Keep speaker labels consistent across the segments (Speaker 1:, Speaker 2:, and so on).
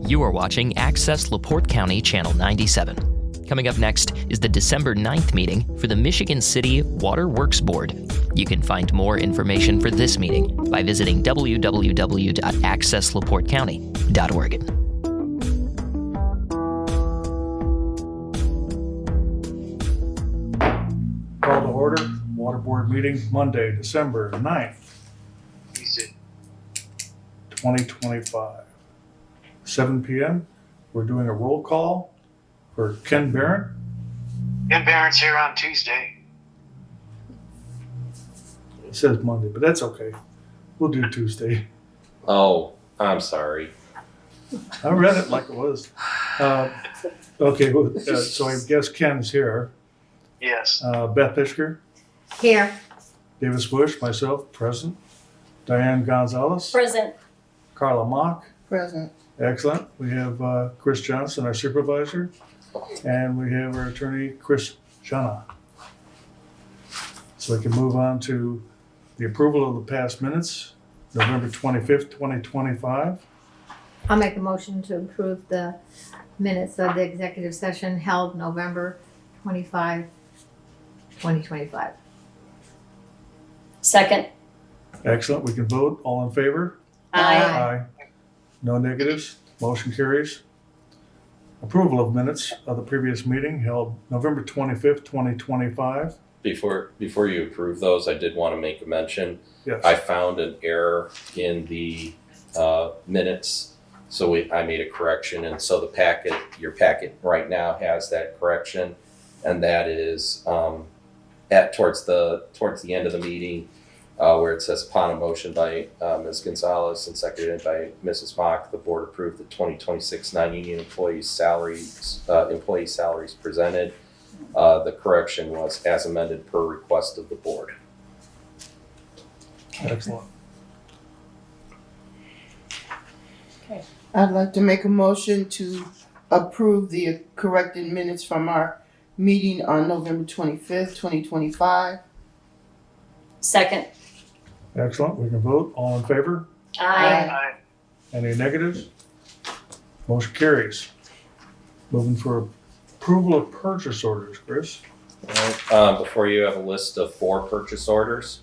Speaker 1: You are watching Access LaPorte County Channel 97. Coming up next is the December 9th meeting for the Michigan City Water Works Board. You can find more information for this meeting by visiting www.accesslaportecounty.org.
Speaker 2: Call to order. Water Board meeting Monday, December 9th, 2025. 7 p.m. We're doing a roll call for Ken Barrett.
Speaker 3: Ken Barrett's here on Tuesday.
Speaker 2: It says Monday, but that's okay. We'll do Tuesday.
Speaker 4: Oh, I'm sorry.
Speaker 2: I read it like it was. Okay, well, so I guess Ken's here.
Speaker 3: Yes.
Speaker 2: Beth Pischker,
Speaker 5: Here.
Speaker 2: Davis Bush, myself, present. Diane Gonzalez,
Speaker 5: Present.
Speaker 2: Carla Mock.
Speaker 6: Present.
Speaker 2: Excellent. We have Chris Johnson, our supervisor, and we have our attorney, Chris Jana. So we can move on to the approval of the past minutes, November 25th, 2025.
Speaker 5: I'll make a motion to approve the minutes of the executive session held November 25, 2025.
Speaker 7: Second.
Speaker 2: Excellent. We can vote. All in favor?
Speaker 5: Aye.
Speaker 2: No negatives. Motion carries. Approval of minutes of the previous meeting held November 25th, 2025.
Speaker 4: Before you approve those, I did want to make a mention.
Speaker 2: Yes.
Speaker 4: I found an error in the minutes, so I made a correction, and so your packet right now has that correction, and that is towards the end of the meeting, where it says upon a motion by Ms. Gonzalez and seconded by Mrs. Mock, the board approved the 2026 non-union employee salaries presented. The correction was as amended per request of the board.
Speaker 2: Excellent.
Speaker 6: I'd like to make a motion to approve the corrected minutes from our meeting on November 25th, 2025.
Speaker 7: Second.
Speaker 2: Excellent. We can vote. All in favor?
Speaker 7: Aye.
Speaker 3: Aye.
Speaker 2: Any negatives? Motion carries. Moving for approval of purchase orders, Chris.
Speaker 4: Before you have a list of 4 purchase orders.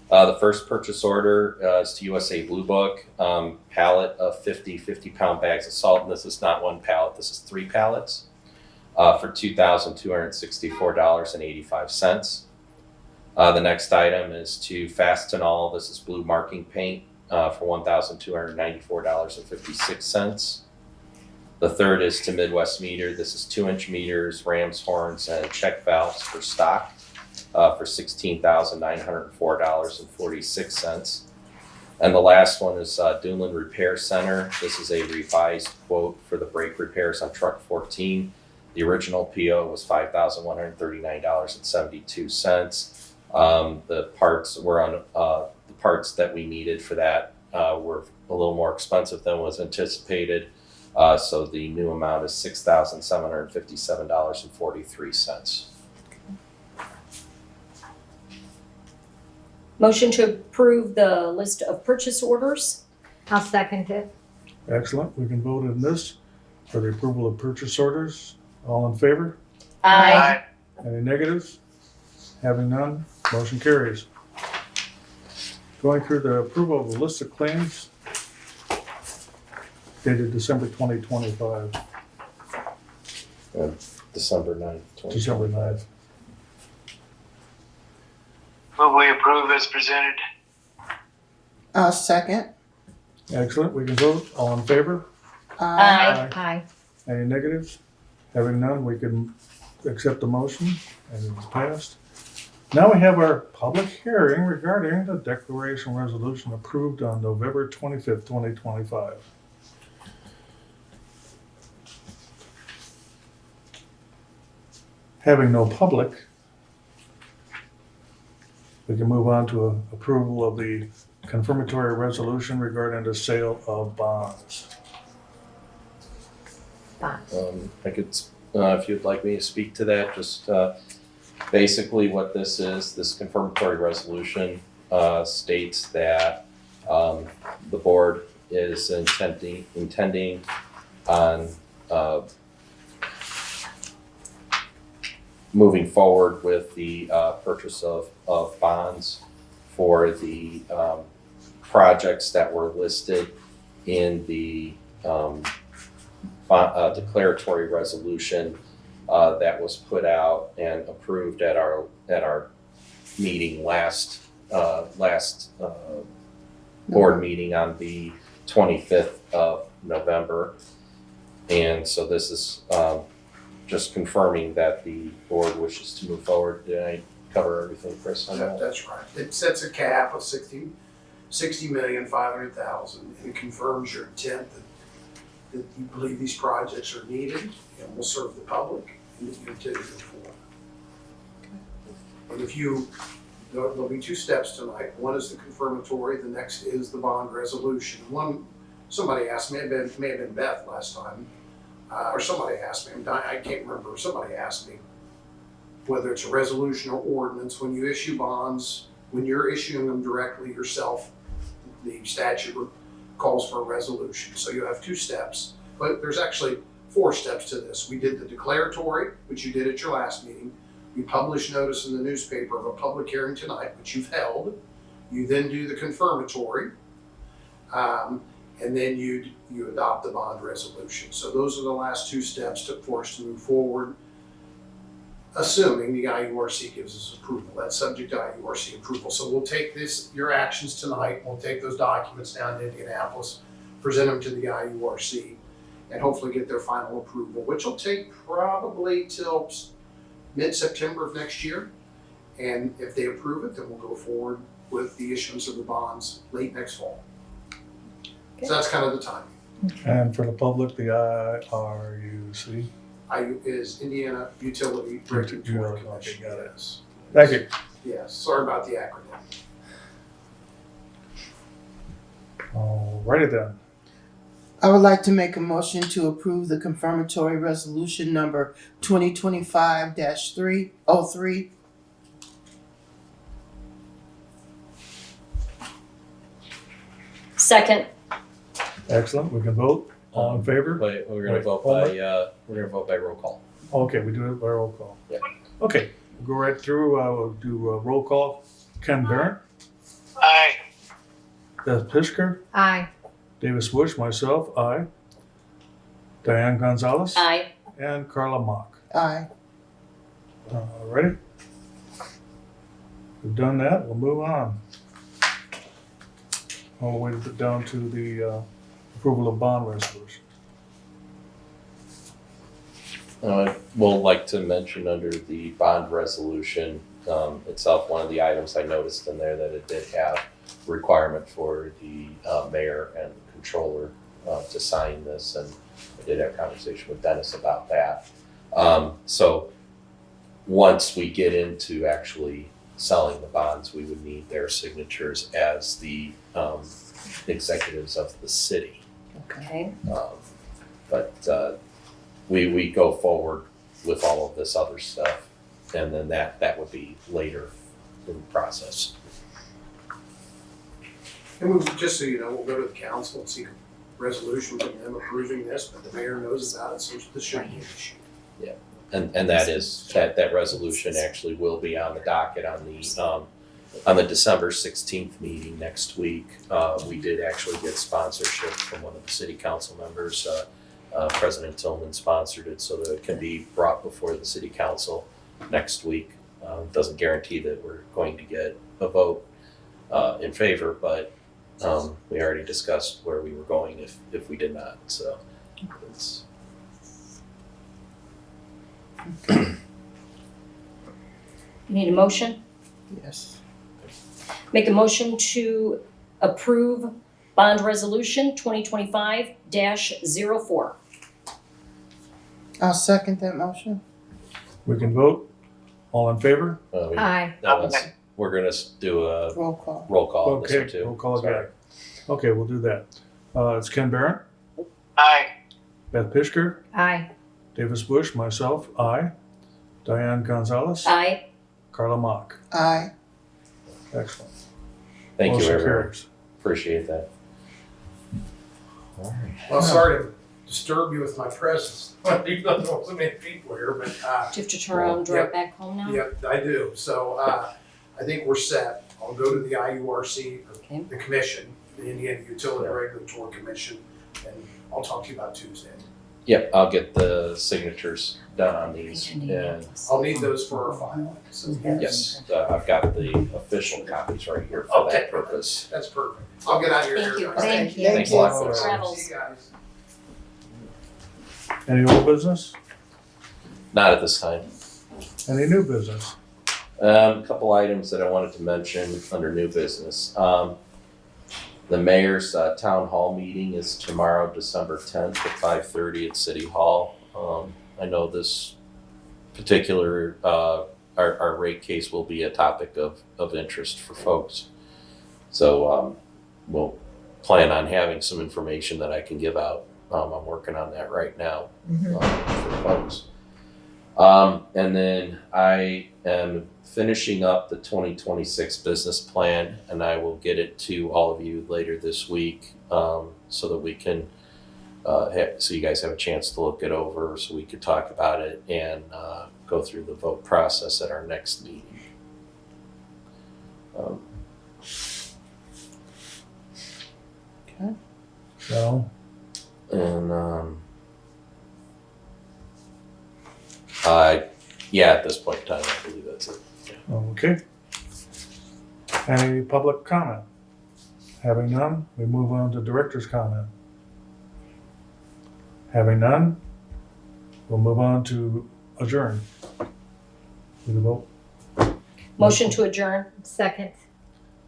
Speaker 4: The first purchase order is to USA Blue Book, pallet of 50 50-pound bags of salt. And this is not 1 pallet, this is 3 pallets for $2,264.85. The next item is to Fastenal. This is blue marking paint for $1,294.56. The third is to Midwest Meter. This is 2-inch meters, rams horns, and check valves for stock for $16,904.46. And the last one is Dunlin Repair Center. This is a revised quote for the brake repairs on truck 14. The original PO was $5,139.72. The parts were on the parts that we needed for that were a little more expensive than was anticipated. So the new amount is $6,757.43.
Speaker 7: Motion to approve the list of purchase orders.
Speaker 5: I'll second it.
Speaker 2: Excellent. We can vote on this for the approval of purchase orders. All in favor?
Speaker 3: Aye.
Speaker 2: Any negatives? Having none, motion carries. Going through the approval of the list of claims dated December 2025.
Speaker 4: December 9th, 2025.
Speaker 2: December 9th.
Speaker 3: Will we approve as presented?
Speaker 6: Second.
Speaker 2: Excellent. We can vote. All in favor?
Speaker 7: Aye.
Speaker 5: Aye.
Speaker 2: Any negatives? Having none, we can accept the motion and it's passed. Now we have our public hearing regarding the declaration resolution approved on November 25th, 2025. Having no public, we can move on to approval of the confirmatory resolution regarding the sale of bonds.
Speaker 5: Fine.
Speaker 4: I could, if you'd like me to speak to that, just basically what this is, this confirmatory resolution states that the board is intending on moving forward with the purchase of bonds for the projects that were listed in the declaratory resolution that was put out and approved at our meeting last board meeting on the 25th of November. And so this is just confirming that the board wishes to move forward. Did I cover everything, Chris, on that?
Speaker 8: That's right. It sets a cap of 60,500,000 and confirms your intent that you believe these projects are needed and will serve the public and that you intend to go forward. And there'll be two steps tonight. One is the confirmatory, the next is the bond resolution. Somebody asked me, it may have been Beth last time, or somebody asked me, I can't remember, somebody asked me whether it's a resolution or ordinance. When you issue bonds, when you're issuing them directly yourself, the statute calls for a resolution. So you have two steps, but there's actually 4 steps to this. We did the declaratory, which you did at your last meeting. We published notice in the newspaper of a public hearing tonight, which you've held. You then do the confirmatory, and then you adopt the bond resolution. So those are the last 2 steps for us to move forward, assuming the IURC gives us approval. That's subject to IURC approval. So we'll take your actions tonight, we'll take those documents down to Indianapolis, present them to the IURC, and hopefully get their final approval, which will take probably till mid-September of next year. And if they approve it, then we'll go forward with the issuance of the bonds late next fall.
Speaker 7: Okay.
Speaker 8: So that's kind of the time.
Speaker 2: And for the public, the IRUC.
Speaker 8: Is Indiana Utility Regulatory Commission.
Speaker 2: Okay, got it.
Speaker 8: Yes.
Speaker 2: Thank you.
Speaker 8: Yes, sorry about the acronym.
Speaker 2: Alrighty then.
Speaker 6: I would like to make a motion to approve the confirmatory resolution number 2025-303.
Speaker 7: Second.
Speaker 2: Excellent. We can vote. All in favor?
Speaker 4: But we're gonna
Speaker 2: Wait,
Speaker 4: vote
Speaker 2: hold
Speaker 4: by roll call.
Speaker 2: Okay, we do it by roll call.
Speaker 4: Yeah.
Speaker 2: Okay, we'll go right through. We'll do a roll call. Ken Barron,
Speaker 3: Aye.
Speaker 2: Beth Pischker,
Speaker 5: Aye.
Speaker 2: Davis Bush, myself, aye. Diane Gonzalez.
Speaker 7: Aye.
Speaker 2: And Carla Mock.
Speaker 6: Aye.
Speaker 2: Ready? We've done that. We'll move on. All the way down to the approval of bond resolution.
Speaker 4: We'll like to mention under the bond resolution itself, one of the items I noticed in there that it did have requirement for the mayor and controller to sign this, and I did have a conversation with Dennis about that. So once we get into actually selling the bonds, we would need their signatures as the executives of the city.
Speaker 7: Okay.
Speaker 4: But we go forward with all of this other stuff, and then that would be later in the process.
Speaker 8: And just so you know, we'll go to the council and seek a resolution from them approving this, but the mayor knows about it, so this shouldn't be an issue.
Speaker 4: And that is, that resolution actually will be on the docket on the December 16th meeting next week. We did actually get sponsorship from one of the city council members. President Tillman sponsored it so that it can be brought before the city council next week. Doesn't guarantee that we're going to get a vote in favor, but we already discussed where we were going if we did not, so it's.
Speaker 7: You need a motion?
Speaker 6: Yes.
Speaker 7: Make a motion to approve bond resolution 2025-04.
Speaker 6: I'll second that motion.
Speaker 2: We can vote. All in favor?
Speaker 5: Aye.
Speaker 4: We're gonna do a
Speaker 6: Roll call.
Speaker 4: roll call on this one
Speaker 2: Okay,
Speaker 4: too.
Speaker 2: roll call
Speaker 4: Sorry.
Speaker 2: again. Okay, we'll do that. It's Ken Barron,
Speaker 3: Aye.
Speaker 2: Beth Pischker,
Speaker 5: Aye.
Speaker 2: Davis Bush, myself, aye. Diane Gonzalez.
Speaker 7: Aye.
Speaker 2: Carla Mock.
Speaker 6: Aye.
Speaker 2: Excellent.
Speaker 4: Thank you,
Speaker 2: Motion
Speaker 4: everyone.
Speaker 2: carries.
Speaker 4: Appreciate that. All right.
Speaker 8: Well, sorry to disturb you with my presence. Even though there wasn't many people here, but,
Speaker 7: Do you have to turn around and drive back home now?
Speaker 8: yep, I do. So, I think we're set. I'll go to the IURC,
Speaker 7: Okay.
Speaker 8: the commission, the Indiana Utility Regulatory Commission, and I'll talk to you about Tuesday.
Speaker 4: Yep, I'll get the signatures done on these, and
Speaker 8: I'll need those for our file. So,
Speaker 4: yes, I've got the official copies right here for
Speaker 8: Okay.
Speaker 4: that purpose.
Speaker 8: That's perfect. I'll get out of here.
Speaker 7: Thank you.
Speaker 5: Thank you.
Speaker 4: Thanks a lot.
Speaker 7: Safe
Speaker 8: See
Speaker 7: travels.
Speaker 8: you guys.
Speaker 2: Any old business?
Speaker 4: Not at this time.
Speaker 2: Any new business?
Speaker 4: A couple items that I wanted to mention under new business. The mayor's town hall meeting is tomorrow, December 10th at 5:30 at City Hall. I know this particular, our rate case will be a topic of interest for folks. So we'll plan on having some information that I can give out. I'm working on that right now for folks. And then I am finishing up the 2026 business plan, and I will get it to all of you later this week, so that we can, so you guys have a chance to look it over, so we could talk about it and go through the vote process at our next meeting.
Speaker 2: So,
Speaker 4: And yeah, at this point in time, I believe that's it.
Speaker 2: okay. Any public comment? Having none, we move on to director's comment. Having none, we'll move on to adjourn. We can vote.
Speaker 7: Motion to adjourn.
Speaker 5: Second.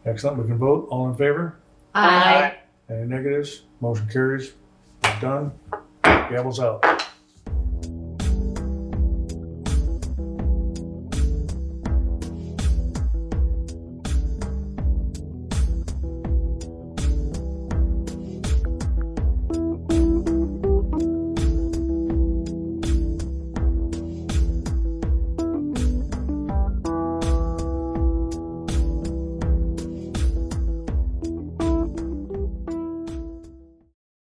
Speaker 2: Excellent, we can vote. All in favor?
Speaker 7: Aye.
Speaker 2: Any negatives? Motion carries. We're done. Gavel's out.